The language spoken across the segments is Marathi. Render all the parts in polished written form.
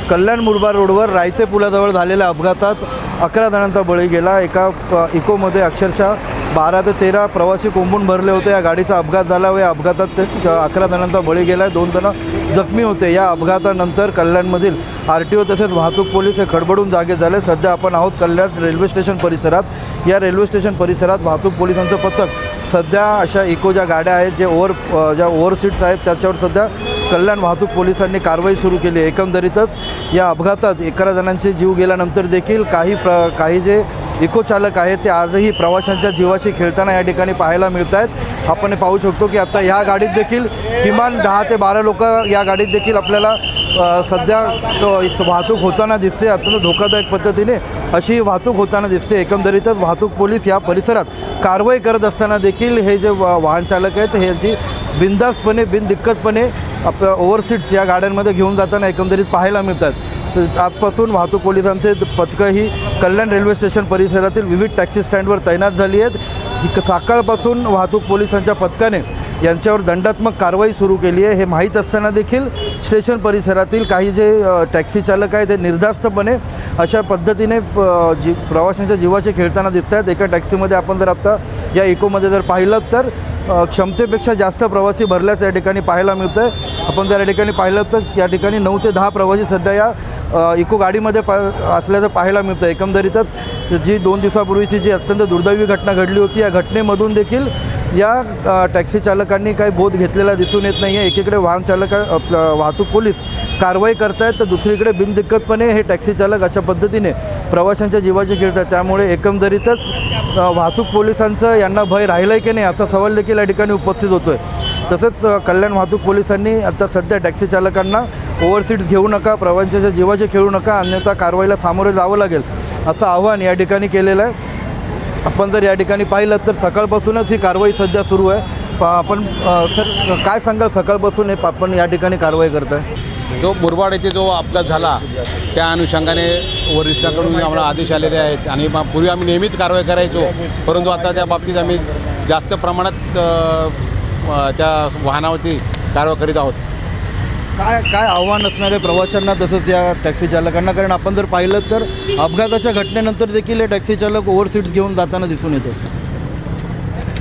कल्याण मुरबाड रोडवर रायते पुलाजवळ झालेल्या अपघातात 11 जणांचा बळी गेला। एका इकोमध्ये अक्षरशः 12 ते 13 प्रवासी कोंबून भरले होते। या गाडीचा अपघात झाला व या अपघातात 11 जणांचा बळी गेला, 2 जण जखमी होते। या अपघातानंतर कल्याणमधील RTO तसेच वाहतूक पोलीस हे खडबडून जागे झाले। सध्या आपण आहोत कल्याण रेल्वे स्टेशन परिसरात। या रेल्वे स्टेशन परिसरात वाहतूक पोलिसांचं पथक सध्या अशा इको ज्या गाड्या आहेत ज्या ओव्हर सीट्स आहेत त्याच्यावर सध्या कल्याण वाहतूक पोलिसांनी कारवाई सुरू केली। एकंदरीतच या अपघातात 11 जणांचे जीव गेल्यानंतर देखील काही जे इको चालक आहेत ते आजही प्रवाशांच्या जीवाशी खेळताना या ठिकाणी पाहायला मिळत आहेत। आपण पाहू शकतो की आता ह्या गाडीत देखील किमान 10 ते 12 लोक या गाडीत देखील आपल्याला सध्या वाहतूक होताना दिसते। अत्यंत धोकादायक पद्धतीने अशी वाहतूक होताना दिसते। एकंदरीतच वाहतूक पोलीस या परिसरात कारवाई करत असताना देखील हे जे वाहन चालक आहेत हे जी बिनधास्तपणे बिनदिक्कतपणे आपल्या ओव्हरसीट्स या गाड्यांमध्ये घेऊन जाताना एकंदरीत पाहायला मिळतात। तर आजपासून वाहतूक पोलिसांचे पथकं ही कल्याण रेल्वे स्टेशन परिसरातील विविध टॅक्सी स्टँडवर तैनात झाली आहेत। सकाळपासून वाहतूक पोलिसांच्या पथकाने यांच्यावर दंडात्मक कारवाई सुरू केली आहे। हे माहीत असताना देखील स्टेशन परिसरातील काही जे टॅक्सी चालक आहेत ते निर्धास्तपणे अशा पद्धतीने प्रवाशांच्या जीवाचे खेळताना दिसत आहेत। एका टॅक्सीमध्ये आपण जर आत्ता या इकोमध्ये जर पाहिलं तर क्षमतेपेक्षा जास्त प्रवासी भरल्यास या ठिकाणी पाहायला मिळतं आहे। आपण जर या ठिकाणी पाहिलं तर या ठिकाणी 9 ते 10 प्रवासी सध्या या इको गाडीमध्ये असल्याचं पाहायला मिळतं। एकंदरीतच जी 2 दिवसापूर्वीची जी अत्यंत दुर्दैवी घटना घडली होती या घटनेमधून देखील या टॅक्सी चालकांनी काही बोध घेतलेला दिसून येत नाही आहे। एकीकडे वाहतूक पोलीस कारवाई करत आहेत तर दुसरीकडे बिनदिक्कतपणे हे टॅक्सी चालक अशा पद्धतीने प्रवाशांच्या जीवाचे खेळतात। त्यामुळे एकंदरीतच वाहतूक पोलिसांचं यांना भय राहिलं आहे की नाही असा सवाल देखील या ठिकाणी उपस्थित होतो आहे। तसंच कल्याण वाहतूक पोलिसांनी आता सध्या टॅक्सी चालकांना ओव्हरसीट्स घेऊ नका, प्रवाशांच्या जीवाचे खेळू नका, अन्यथा कारवाईला सामोरे जावं लागेल असं आव्हान या ठिकाणी केलेलं आहे। आपण जर या ठिकाणी पाहिलं तर सकाळपासूनच ही कारवाई सध्या सुरू आहे। आपण सर काय सांगाल सकाळपासून आपण या ठिकाणी कारवाई करताय? जो मुरबाड येथे जो अपघात झाला त्या अनुषंगाने वरिष्ठांकडून आम्हाला आदेश आलेले आहेत आणि पूर्वी आम्ही नेहमीच कारवाई करायचो, परंतु आता त्या बाबतीत आम्ही जास्त प्रमाणात त्या वाहनावरती कारवाई करीत आहोत। काय आव्हान असणार आहे प्रवाशांना तसंच या टॅक्सी चालकांना? कारण आपण जर पाहिलं तर अपघाताच्या घटनेनंतर देखील हे टॅक्सी चालक ओव्हरसीट्स घेऊन जाताना दिसून येतो।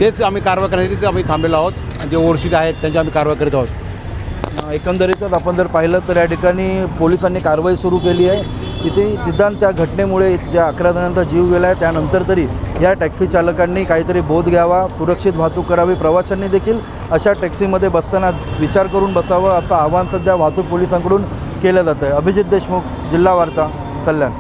तेच आम्ही कारवाई करण्यासाठी आम्ही थांबलेलो आहोत। जे ओव्हरसीट आहेत त्यांची आम्ही कारवाई करीत आहोत। एकंदरीतच आपण जर पाहिलं तर या ठिकाणी पोलिसांनी कारवाई सुरू केली आहे। तिथे निदान त्या घटनेमुळे ज्या 11 जणांचा जीव गेला आहे त्यानंतर तरी या टॅक्सी चालकांनी काहीतरी बोध घ्यावा, सुरक्षित वाहतूक करावी, प्रवाशांनी देखील अशा टॅक्सीमध्ये बसताना विचार करून बसावं असं आवाहन सध्या वाहतूक पोलिसांकडून केलं जातं आहे। अभिजित देशमुख, जिल्हा वार्ता, कल्याण।